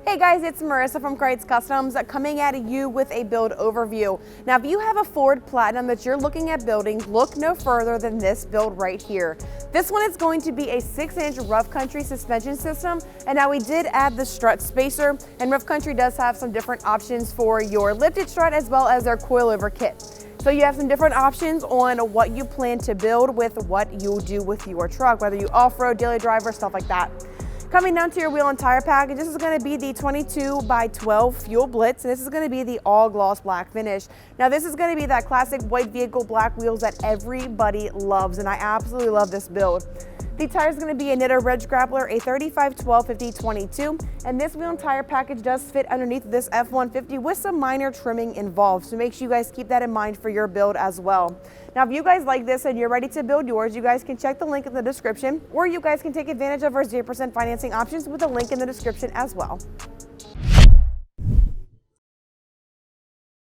Hey guys, it's Marissa from KRETZ Customs coming at you with a build overview. Now, if you have a Ford Platinum that you're looking at building, look no further than this build right here. This one is going to be a 6-inch rough country suspension system, and now we did add the strut spacer, and rough country does have some different options for your lifted strut as well as their coilover kit. So you have some different options on what you plan to build with what you do with your truck, whether you off-road, daily driver, stuff like that. Coming down to your wheel and tire package, this is going to be the 22x12 Fuel Blitz, and this is going to be the all gloss black finish. Now this is going to be that classic white vehicle black wheels that everybody loves, and I absolutely love this build. The tire is going to be a Nitto Ridge Grappler, a 35-12-50-22, and this wheel and tire package does fit underneath this F-150 with some minor trimming involved, so make sure you guys keep that in mind for your build as well. Now, if you guys like this and you're ready to build yours, you guys can check the link in the description, or you guys can take advantage of our 0% financing options with a link in the description as well.